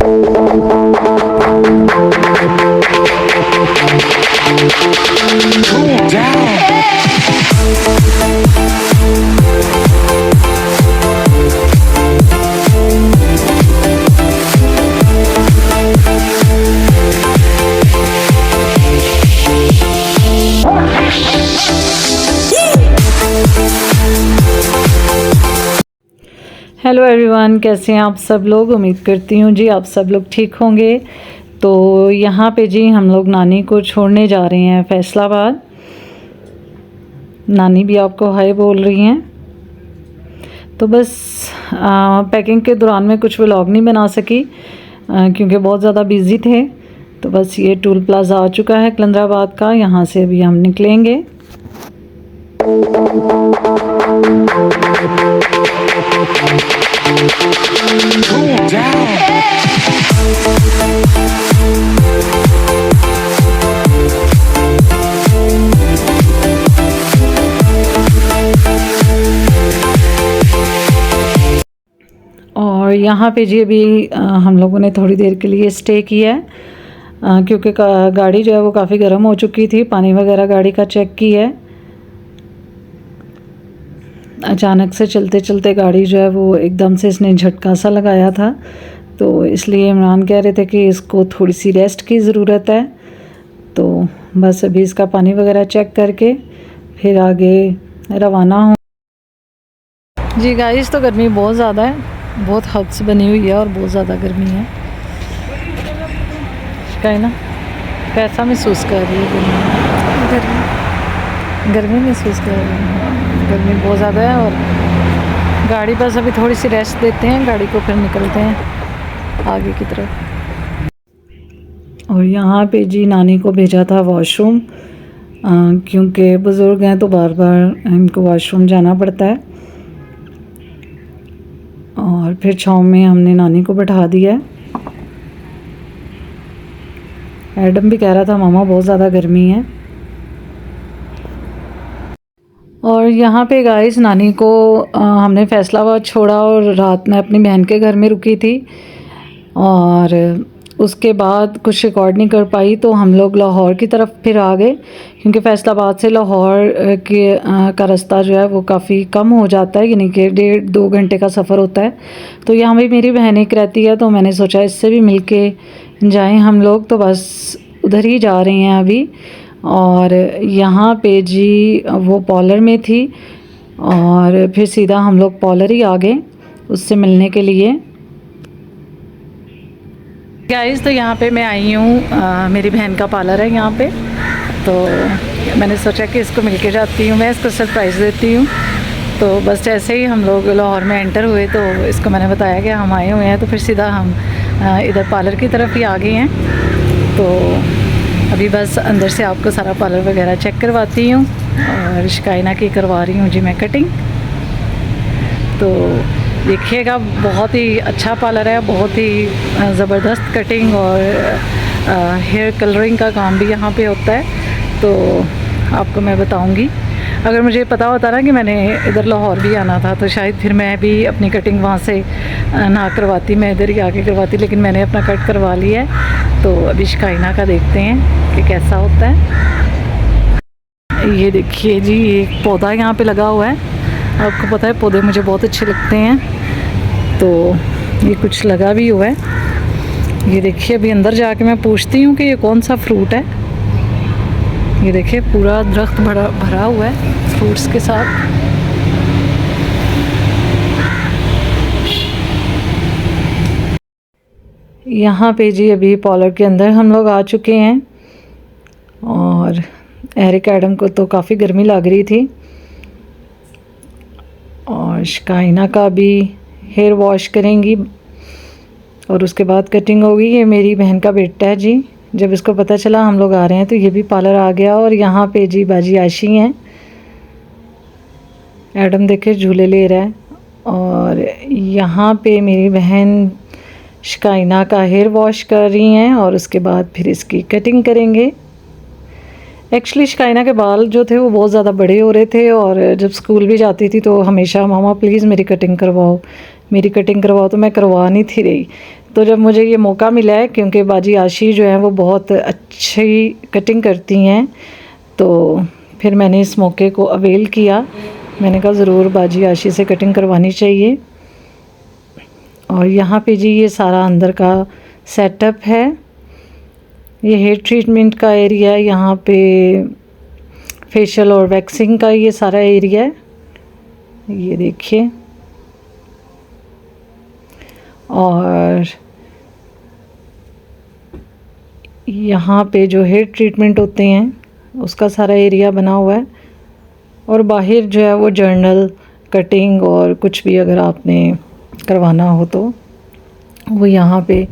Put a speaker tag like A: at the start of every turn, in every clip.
A: Hello everyone, कैसे हैं आप सब लोग। उम्मीद करती हूँ जी आप सब लोग ठीक होंगे। तो यहाँ पे जी हम लोग नानी को छोड़ने जा रहे हैं फैसलाबाद। नानी भी आपको हाय बोल रही हैं। तो बस पैकिंग के दौरान में कुछ व्लॉग नहीं बना सकी क्योंकि बहुत ज़्यादा बिज़ी थे। तो बस ये टूल प्लाज़ा आ चुका है कलंदराबाद का, यहाँ से अभी हम निकलेंगे। और यहाँ पे जी अभी हम लोगों ने थोड़ी देर के लिए स्टे किया है क्योंकि गाड़ी जो है वो काफ़ी गर्म हो चुकी थी। पानी वगैरह गाड़ी का चेक किया है। अचानक से चलते चलते गाड़ी जो है वो एकदम से इसने झटका सा लगाया था, तो इसलिए इमरान कह रहे थे कि इसको थोड़ी सी रेस्ट की ज़रूरत है। तो बस अभी इसका पानी वगैरह चेक करके फिर आगे रवाना हो जी। गाइस तो गर्मी बहुत ज़्यादा है, बहुत हद से बनी हुई है और बहुत ज़्यादा गर्मी है। कहीं ना कैसा महसूस कर रही है गर्मी महसूस कर रही है। गर्मी बहुत ज़्यादा है और गाड़ी बस अभी थोड़ी सी रेस्ट देते हैं गाड़ी को, फिर निकलते हैं आगे की तरफ। और यहाँ पे जी नानी को भेजा था वॉशरूम क्योंकि बुज़ुर्ग हैं तो बार बार इनको वॉशरूम जाना पड़ता है। और फिर छाँव में हमने नानी को बैठा दिया है। एडम भी कह रहा था मामा बहुत ज़्यादा गर्मी है। और यहाँ पे गाइस नानी को हमने फैसलाबाद छोड़ा और रात में अपनी बहन के घर में रुकी थी और उसके बाद कुछ रिकॉर्ड नहीं कर पाई, तो हम लोग लाहौर की तरफ फिर आ गए क्योंकि फैसलाबाद से लाहौर का रास्ता जो है वो काफ़ी कम हो जाता है, यानी कि 1.5-2 घंटे का सफ़र होता है। तो यहाँ भी मेरी बहन एक रहती है तो मैंने सोचा इससे भी मिल के जाएँ हम लोग, तो बस उधर ही जा रहे हैं अभी। और यहाँ पे जी वो पॉलर में थी और फिर सीधा हम लोग पॉलर ही आ गए उससे मिलने के लिए। गाइस तो यहाँ पे मैं आई हूँ, मेरी बहन का पार्लर है यहाँ पे, तो मैंने सोचा कि इसको मिल के जाती हूँ, मैं इसको सरप्राइज़ देती हूँ। तो बस जैसे ही हम लोग लाहौर में एंटर हुए तो इसको मैंने बताया कि हम आए हुए हैं, तो फिर सीधा हम इधर पार्लर की तरफ ही आ गए हैं। तो अभी बस अंदर से आपको सारा पार्लर वगैरह चेक करवाती हूँ और शिकायना की करवा रही हूँ जी मैं कटिंग। तो देखिएगा बहुत ही अच्छा पार्लर है, बहुत ही ज़बरदस्त कटिंग और हेयर कलरिंग का काम भी यहाँ पे होता है। तो आपको मैं बताऊँगी, अगर मुझे पता होता ना कि मैंने इधर लाहौर भी आना था तो शायद फिर मैं भी अपनी कटिंग वहाँ से ना करवाती, मैं इधर ही आके करवाती, लेकिन मैंने अपना कट करवा लिया है। तो अभी शिकायना का देखते हैं कि कैसा होता है। ये देखिए जी एक पौधा यहाँ पे लगा हुआ है, आपको पता है पौधे मुझे बहुत अच्छे लगते हैं, तो ये कुछ लगा भी हुआ है। ये देखिए अभी अंदर जाके मैं पूछती हूँ कि ये कौन सा फ्रूट है। ये देखिए पूरा दरख्त भरा हुआ है फ्रूट्स के साथ। यहाँ पे जी अभी पार्लर के अंदर हम लोग आ चुके हैं और एरिक एडम को तो काफ़ी गर्मी लग रही थी और शिकायना का भी हेयर वॉश करेंगी और उसके बाद कटिंग होगी। ये मेरी बहन का बेटा है जी, जब इसको पता चला हम लोग आ रहे हैं तो ये भी पार्लर आ गया। और यहाँ पे जी बाजी आशी हैं, एडम देखे झूले ले रहा है। और यहाँ पे मेरी बहन शिकायना का हेयर वॉश कर रही हैं और उसके बाद फिर इसकी कटिंग करेंगे। एक्चुअली शिकायना के बाल जो थे वो बहुत ज़्यादा बड़े हो रहे थे और जब स्कूल भी जाती थी तो हमेशा मामा प्लीज़ मेरी कटिंग करवाओ, मेरी कटिंग करवाओ, तो मैं करवा नहीं थी रही। तो जब मुझे ये मौका मिला है, क्योंकि बाजी आशी जो है वो बहुत अच्छी कटिंग करती हैं, तो फिर मैंने इस मौके को अवेल किया। मैंने कहा ज़रूर बाजी आशी से कटिंग करवानी चाहिए। और यहाँ पे जी ये सारा अंदर का सेटअप है। ये हेयर ट्रीटमेंट का एरिया है, यहाँ पे फेशियल और वैक्सिंग का ये सारा एरिया है, ये देखिए। और यहाँ पे जो हेयर ट्रीटमेंट होते हैं उसका सारा एरिया बना हुआ है। और बाहर जो है वो जर्नल कटिंग और कुछ भी अगर आपने करवाना हो तो वो यहाँ पे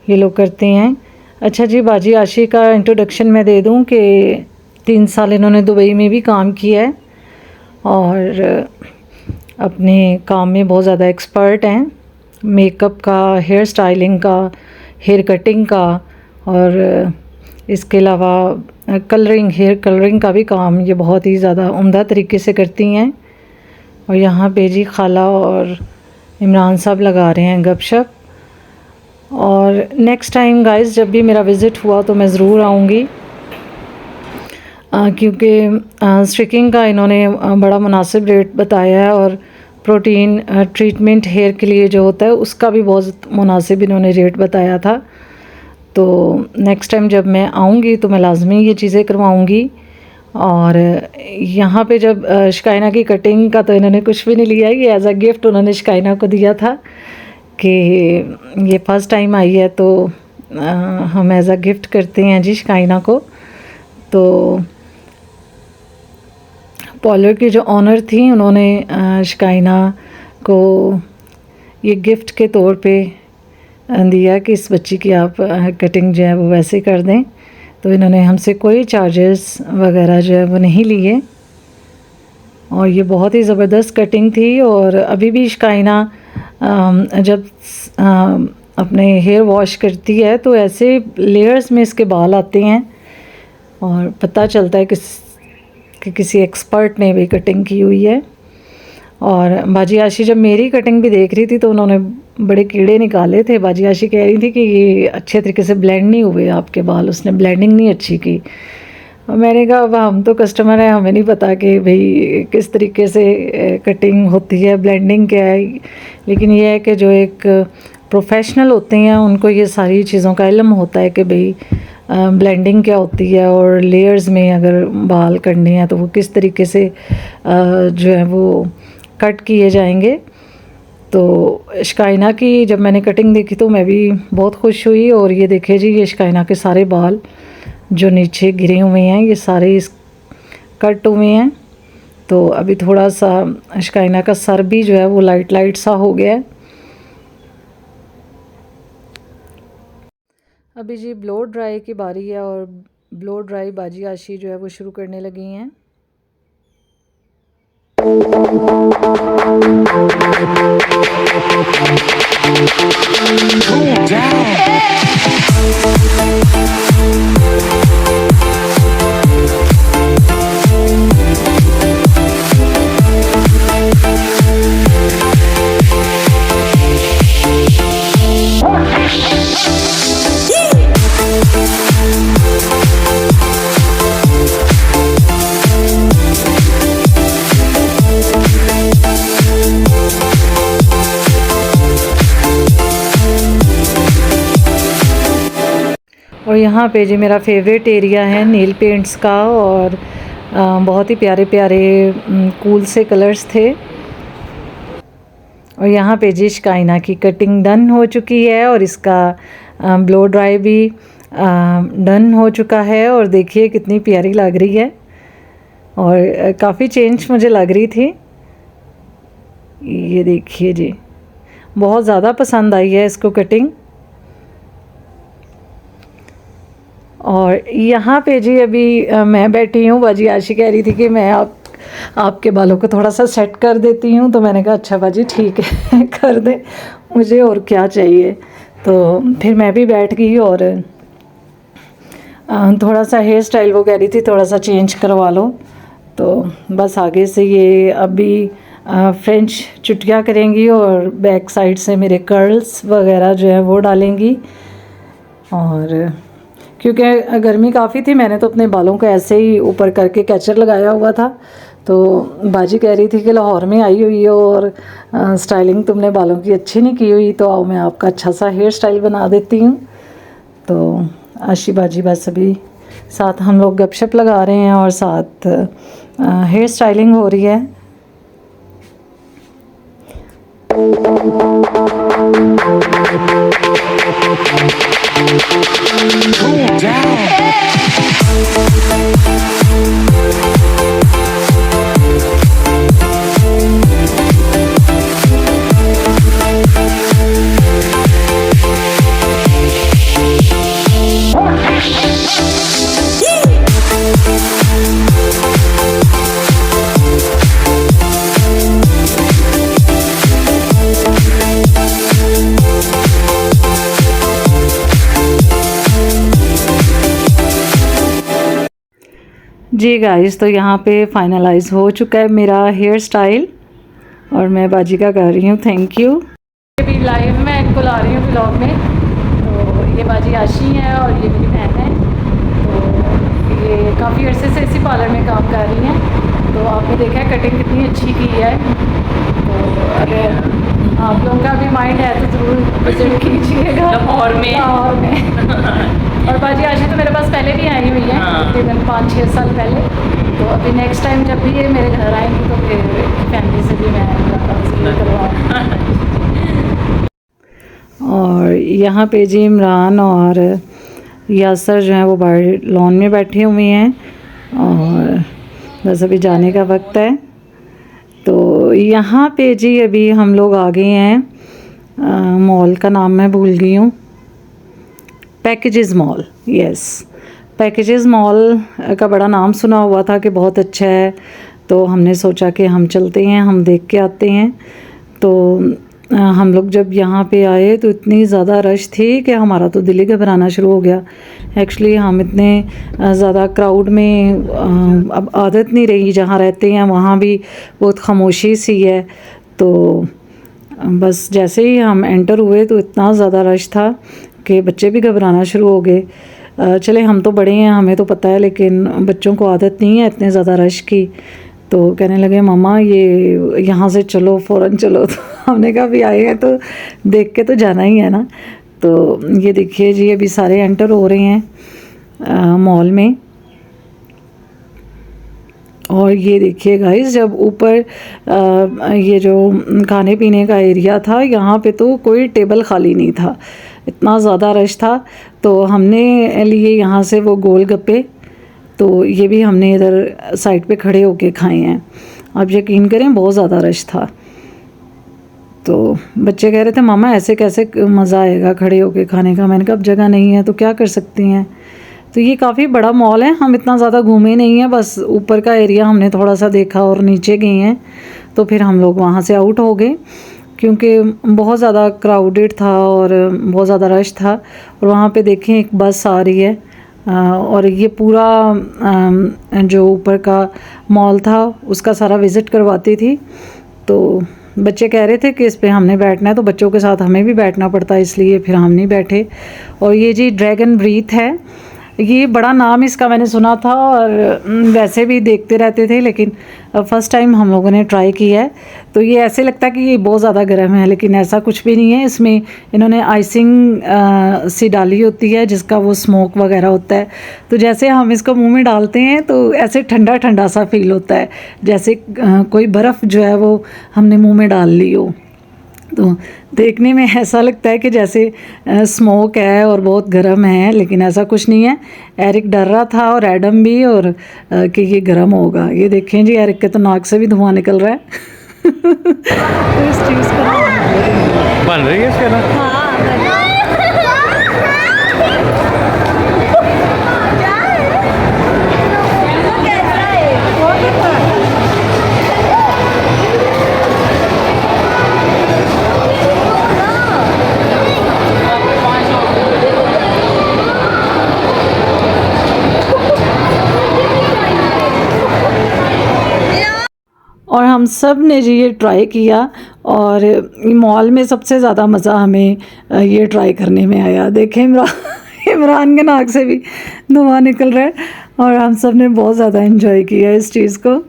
A: ये लोग करते हैं। अच्छा जी, बाजी आशी का इंट्रोडक्शन मैं दे दूँ कि 3 साल इन्होंने दुबई में भी काम किया है और अपने काम में बहुत ज़्यादा एक्सपर्ट हैं। मेकअप का, हेयर स्टाइलिंग का, हेयर कटिंग का, और इसके अलावा कलरिंग, हेयर कलरिंग का भी काम ये बहुत ही ज़्यादा उम्दा तरीके से करती हैं। और यहाँ पे जी खाला और इमरान साहब लगा रहे हैं गपशप। और नेक्स्ट टाइम गाइस जब भी मेरा विज़िट हुआ तो मैं ज़रूर आऊँगी, क्योंकि स्ट्रिकिंग का इन्होंने बड़ा मुनासिब रेट बताया है, और प्रोटीन ट्रीटमेंट हेयर के लिए जो होता है उसका भी बहुत मुनासिब इन्होंने रेट बताया था। तो नेक्स्ट टाइम जब मैं आऊँगी तो मैं लाजमी ये चीज़ें करवाऊँगी। और यहाँ पे जब शिकायना की कटिंग का तो इन्होंने कुछ भी नहीं लिया, ये एज अ गिफ्ट उन्होंने शिकायना को दिया था कि ये फ़र्स्ट टाइम आई है तो हम एज अ गिफ्ट करते हैं जी शिकायना को। तो पार्लर की जो ऑनर थी उन्होंने शिकायना को ये गिफ्ट के तौर पे दिया कि इस बच्ची की आप कटिंग जो है वो वैसे कर दें। तो इन्होंने हमसे कोई चार्जेस वगैरह जो है वो नहीं लिए, और ये बहुत ही ज़बरदस्त कटिंग थी। और अभी भी शिकायना जब अपने हेयर वॉश करती है तो ऐसे लेयर्स में इसके बाल आते हैं और पता चलता है कि किसी एक्सपर्ट ने भी कटिंग की हुई है। और बाजी आशी जब मेरी कटिंग भी देख रही थी तो उन्होंने बड़े कीड़े निकाले थे। बाजी आशी कह रही थी कि ये अच्छे तरीके से ब्लेंड नहीं हुए आपके बाल, उसने ब्लेंडिंग नहीं अच्छी की। और मैंने कहा अब हम तो कस्टमर हैं, हमें नहीं पता कि भाई किस तरीके से कटिंग होती है, ब्लेंडिंग क्या है। लेकिन ये है कि जो एक प्रोफेशनल होते हैं उनको ये सारी चीज़ों का इल्म होता है कि भाई ब्लेंडिंग क्या होती है, और लेयर्स में अगर बाल करने हैं तो वो किस तरीके से जो है वो कट किए जाएंगे। तो शिकायना की जब मैंने कटिंग देखी तो मैं भी बहुत खुश हुई। और ये देखे जी, ये शिकायना के सारे बाल जो नीचे गिरे हुए हैं ये सारे इस कट हुए हैं। तो अभी थोड़ा सा शिकायना का सर भी जो है वो लाइट लाइट सा हो गया है। अभी जी ब्लो ड्राई की बारी है, और ब्लो ड्राई बाजी आशी जो है वो शुरू करने लगी हैं। और यहाँ पे जी मेरा फेवरेट एरिया है नील पेंट्स का, और बहुत ही प्यारे प्यारे कूल से कलर्स थे। और यहाँ पे जी शिकायना की कटिंग डन हो चुकी है, और इसका ब्लो ड्राई भी डन हो चुका है। और देखिए कितनी प्यारी लग रही है, और काफ़ी चेंज मुझे लग रही थी। ये देखिए जी, बहुत ज़्यादा पसंद आई है इसको कटिंग। और यहाँ पे जी अभी मैं बैठी हूँ, बाजी आशी कह रही थी कि मैं आपके बालों को थोड़ा सा सेट कर देती हूँ। तो मैंने कहा अच्छा बाजी ठीक है कर दे, मुझे और क्या चाहिए। तो फिर मैं भी बैठ गई और थोड़ा सा हेयर स्टाइल वो कह रही थी थोड़ा सा चेंज करवा लो। तो बस आगे से ये अभी फ्रेंच चुटिया करेंगी और बैक साइड से मेरे कर्ल्स वगैरह जो है वो डालेंगी। और क्योंकि गर्मी काफ़ी थी, मैंने तो अपने बालों को ऐसे ही ऊपर करके कैचर लगाया हुआ था। तो बाजी कह रही थी कि लाहौर में आई हुई हो और स्टाइलिंग तुमने बालों की अच्छी नहीं की हुई, तो आओ मैं आपका अच्छा सा हेयर स्टाइल बना देती हूँ। तो आशी बाजी बस अभी साथ हम लोग गपशप लगा रहे हैं और साथ हेयर स्टाइलिंग हो रही है। जी गाइस, तो यहाँ पे फाइनलाइज हो चुका है मेरा हेयर स्टाइल और मैं बाजी का कर रही हूँ थैंक यू। अभी लाइव में इनको ला रही हूँ ब्लॉग में। तो ये बाजी आशी है और ये मेरी बहन है। तो ये काफ़ी अरसे से इसी पार्लर में काम कर रही हैं। तो आपने देखा है कटिंग कितनी अच्छी की है। तो अगर आप लोगों का भी माइंड है तो ज़रूर विजिट कीजिएगा लाहौर में। और बाजी आशी तो मेरे पास पहले भी आई हुई है, तकरीबन 5-6 साल पहले। तो अभी नेक्स्ट टाइम जब भी ये मेरे घर आएंगी तो फिर फैमिली से भी मैं करवाऊँ। और यहाँ पे जी इमरान और यासर जो हैं वो बाहर लॉन में बैठे हुए हैं और बस अभी जाने का वक्त है। तो यहाँ पे जी अभी हम लोग आ गए हैं, मॉल का नाम मैं भूल गई हूँ, packages mall. Yes, packages mall का बड़ा नाम सुना हुआ था कि बहुत अच्छा है, तो हमने सोचा कि हम चलते हैं, हम देख के आते हैं। तो हम लोग जब यहाँ पे आए तो इतनी ज़्यादा रश थी कि हमारा तो दिल ही घबराना शुरू हो गया। एक्चुअली हम इतने ज़्यादा क्राउड में अब आदत नहीं रही, जहाँ रहते हैं वहाँ भी बहुत खामोशी सी है। तो बस जैसे ही हम एंटर हुए तो इतना ज़्यादा रश था कि बच्चे भी घबराना शुरू हो गए। चले हम तो बड़े हैं, हमें तो पता है, लेकिन बच्चों को आदत नहीं है इतने ज़्यादा रश की। तो कहने लगे मम्मा ये यहाँ से चलो, फ़ौरन चलो। तो हमने कहा भी आए हैं तो देख के तो जाना ही है ना। तो ये देखिए जी अभी सारे एंटर हो रहे हैं मॉल में। और ये देखिए गाइस, जब ऊपर ये जो खाने पीने का एरिया था यहाँ पे तो कोई टेबल खाली नहीं था, इतना ज़्यादा रश था। तो हमने लिए यहाँ से वो गोलगप्पे, तो ये भी हमने इधर साइड पे खड़े होके खाए हैं। आप यकीन करें बहुत ज़्यादा रश था। तो बच्चे कह रहे थे मामा ऐसे कैसे मज़ा आएगा खड़े होके खाने का। मैंने कहा अब जगह नहीं है तो क्या कर सकती हैं। तो ये काफ़ी बड़ा मॉल है, हम इतना ज़्यादा घूमे नहीं हैं, बस ऊपर का एरिया हमने थोड़ा सा देखा और नीचे गए हैं। तो फिर हम लोग वहाँ से आउट हो गए क्योंकि बहुत ज़्यादा क्राउडेड था और बहुत ज़्यादा रश था। और वहाँ पे देखें एक बस आ रही है और ये पूरा जो ऊपर का मॉल था उसका सारा विज़िट करवाती थी। तो बच्चे कह रहे थे कि इस पे हमने बैठना है, तो बच्चों के साथ हमें भी बैठना पड़ता है, इसलिए फिर हम नहीं बैठे। और ये जी ड्रैगन ब्रीथ है, ये बड़ा नाम इसका मैंने सुना था और वैसे भी देखते रहते थे, लेकिन फ़र्स्ट टाइम हम लोगों ने ट्राई किया है। तो ये ऐसे लगता है कि ये बहुत ज़्यादा गर्म है, लेकिन ऐसा कुछ भी नहीं है। इसमें इन्होंने आइसिंग सी डाली होती है जिसका वो स्मोक वगैरह होता है। तो जैसे हम इसको मुंह में डालते हैं तो ऐसे ठंडा ठंडा सा फील होता है, जैसे कोई बर्फ़ जो है वो हमने मुँह में डाल ली हो। तो देखने में ऐसा लगता है कि जैसे स्मोक है और बहुत गर्म है, लेकिन ऐसा कुछ नहीं है। एरिक डर रहा था और एडम भी, और कि ये गर्म होगा। ये देखें जी, एरिक के तो नाक से भी धुआं निकल रहा है। तो इस चीज़ का
B: बन रही है इसके ना।
C: हाँ
A: और हम हम सब ने जी ये ट्राई किया और मॉल में सबसे ज़्यादा मज़ा हमें ये ट्राई करने में आया। देखें इमरान के नाक से भी धुआं निकल रहा है और हम सब ने बहुत ज़्यादा एंजॉय किया इस चीज़ को।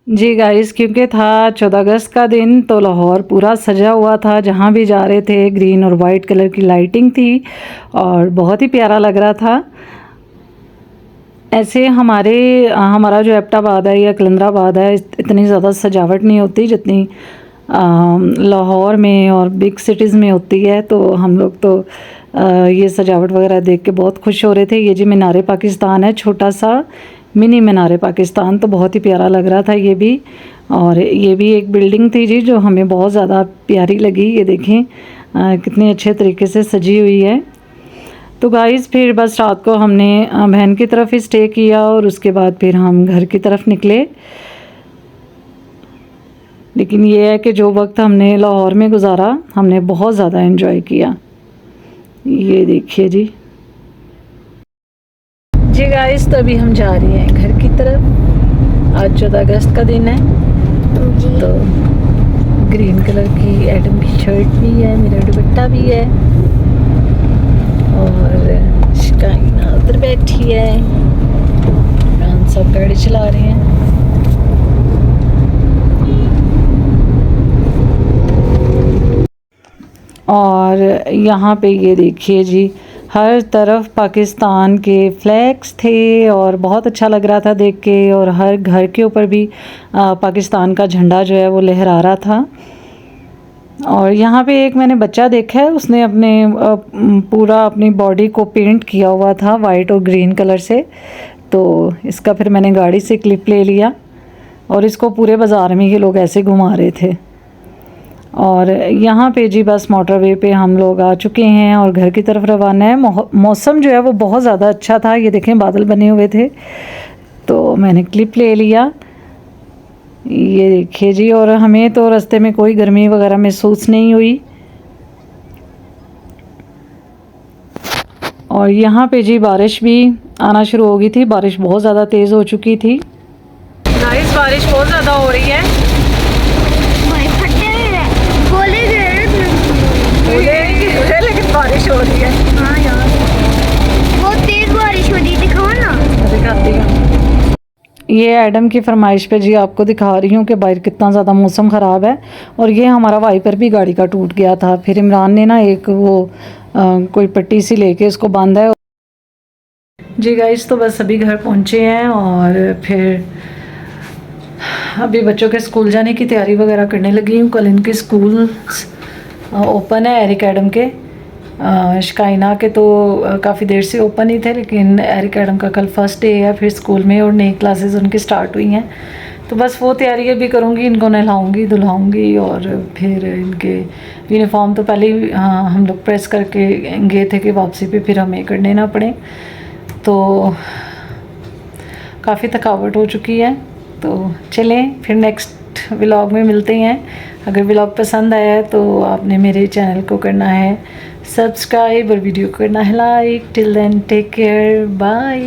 A: जी गाइस, क्योंकि था 14 अगस्त का दिन तो लाहौर पूरा सजा हुआ था। जहाँ भी जा रहे थे ग्रीन और वाइट कलर की लाइटिंग थी और बहुत ही प्यारा लग रहा था। ऐसे हमारा जो एबटाबाद है या कलंदराबाद है, इतनी ज़्यादा सजावट नहीं होती जितनी लाहौर में और बिग सिटीज़ में होती है। तो हम लोग तो ये सजावट वगैरह देख के बहुत खुश हो रहे थे। ये जी मीनार पाकिस्तान है, छोटा सा मिनी मीनार पाकिस्तान, तो बहुत ही प्यारा लग रहा था ये भी। और ये भी एक बिल्डिंग थी जी जो हमें बहुत ज़्यादा प्यारी लगी। ये देखें कितने अच्छे तरीके से सजी हुई है। तो गाइस फिर बस रात को हमने बहन की तरफ ही स्टे किया और उसके बाद फिर हम घर की तरफ निकले। लेकिन ये है कि जो वक्त हमने लाहौर में गुजारा हमने बहुत ज़्यादा एंजॉय किया। ये देखिए जी गाइस, तो अभी हम जा रहे हैं घर की तरफ। आज 14 अगस्त का दिन है तो ग्रीन कलर की एडम की शर्ट भी है, मेरा दुपट्टा भी है और शिकाइना उधर बैठी है। हम सब गाड़ी चला रहे हैं। और यहाँ पे ये देखिए जी हर तरफ पाकिस्तान के फ्लैग्स थे और बहुत अच्छा लग रहा था देख के। और हर घर के ऊपर भी पाकिस्तान का झंडा जो है वो लहरा रहा था। और यहाँ पे एक मैंने बच्चा देखा है, उसने पूरा अपनी बॉडी को पेंट किया हुआ था वाइट और ग्रीन कलर से। तो इसका फिर मैंने गाड़ी से क्लिप ले लिया और इसको पूरे बाज़ार में ये लोग ऐसे घुमा रहे थे। और यहाँ पे जी बस मोटरवे पे हम लोग आ चुके हैं और घर की तरफ रवाना है। मौसम जो है वो बहुत ज़्यादा अच्छा था। ये देखें बादल बने हुए थे तो मैंने क्लिप ले लिया। ये देखिए जी, और हमें तो रास्ते में कोई गर्मी वगैरह महसूस नहीं हुई। और यहाँ पे जी बारिश भी आना शुरू हो गई थी। बारिश बहुत ज़्यादा तेज़ हो चुकी थी। गाइस बारिश बहुत ज़्यादा हो रही है। लेकिन बारिश हो रही है। हाँ यार बहुत तेज बारिश हो रही है। दिखाओ ना, दिखाती हूँ। ये एडम की फरमाइश पे जी आपको दिखा रही हूँ कि बाहर कितना ज़्यादा मौसम ख़राब है। और ये हमारा वाइपर भी गाड़ी का टूट गया था। फिर इमरान ने ना एक वो कोई पट्टी सी लेके उसको बांधा है। जी गाइस, तो बस अभी घर पहुँचे हैं और फिर अभी बच्चों के स्कूल जाने की तैयारी वगैरह करने लगी हूँ। कल इनके स्कूल ओपन है, एरिक एडम के। शिकाइना के तो काफ़ी देर से ओपन ही थे, लेकिन एरिक एडम का कल फर्स्ट डे है फिर स्कूल में और नई क्लासेस उनकी स्टार्ट हुई हैं। तो बस वो तैयारी भी करूँगी, इनको नहलाऊँगी धुलाऊँगी और फिर इनके यूनिफॉर्म तो पहले ही हम लोग प्रेस करके गए थे कि वापसी पे फिर हमें करने ना पड़े। तो काफ़ी थकावट हो चुकी है। तो चलें फिर नेक्स्ट व्लॉग में मिलते हैं। अगर व्लॉग पसंद आया है तो आपने मेरे चैनल को करना है सब्सक्राइब और वीडियो को करना है like. Till then take care, bye.